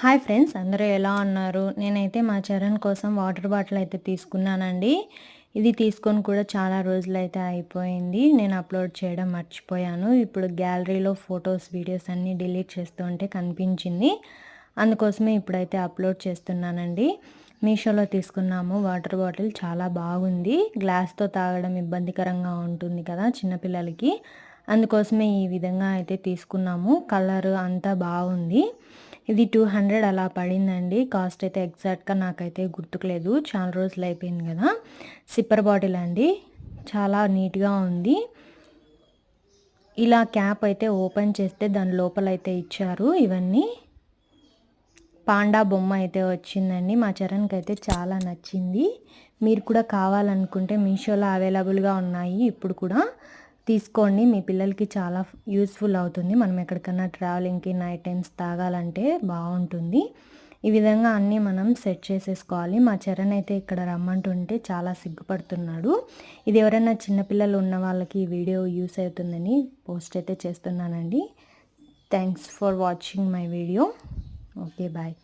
Hi friends, అందరూ ఎలా ఉన్నారు? నేనైతే మా చరణ్ కోసం వాటర్ బాటిల్ అయితే తీసుకున్నానండి. ఇది తీసుకొని కూడా చాలా రోజులైతే అయిపోయింది. నేను అప్లోడ్ చేయడం మర్చిపోయాను. ఇప్పుడు గ్యాలరీలో ఫొటోస్, వీడియోస్ అన్నీ డిలీట్ చేస్తూ ఉంటే కనిపించింది. అందుకోసమే ఇప్పుడైతే అప్లోడ్ చేస్తున్నానండి. మీషోలో తీసుకున్నాము వాటర్ బాటిల్, చాలా బాగుంది. గ్లాస్తో తాగడం ఇబ్బందికరంగా ఉంటుంది కదా చిన్నపిల్లలకి. అందుకోసమే ఈ విధంగా అయితే తీసుకున్నాము. కలర్ అంతా బాగుంది. ఇది 200 అలా పడిందండి. కాస్ట్ అయితే ఎగ్జాక్ట్‌గా నాకైతే గుర్తుకులేదు. చాలా రోజులు అయిపోయింది కదా. సిప్పర్ బాటిల్ అండి. చాలా నీట్‌గా ఉంది. ఇలా క్యాప్ అయితే ఓపెన్ చేస్తే దాని లోపలైతే ఇచ్చారు. ఇవన్నీ పాండా బొమ్మ అయితే వచ్చిందండి. మా చరణ్‌కి అయితే చాలా నచ్చింది. మీరు కూడా కావాలనుకుంటే మీషోలో అవైలబుల్‌గా ఉన్నాయి. ఇప్పుడు కూడా తీసుకోండి. మీ పిల్లలకి చాలా యూస్ఫుల్ అవుతుంది. మనం ఎక్కడికన్నా ట్రావెలింగ్‌కి నైట్ టైమ్స్ తాగాలంటే బాగుంటుంది. ఈ విధంగా అన్నీ మనం సెట్ చేసేసుకోవాలి. మా చరణ్ అయితే ఇక్కడ రమ్మంటుంటే చాలా సిగ్గుపడుతున్నాడు. ఇది ఎవరైనా చిన్నపిల్లలు ఉన్న వాళ్ళకి ఈ వీడియో యూస్ అవుతుందని పోస్ట్ అయితే చేస్తున్నానండి. Thanks for watching my video. Okay, bye.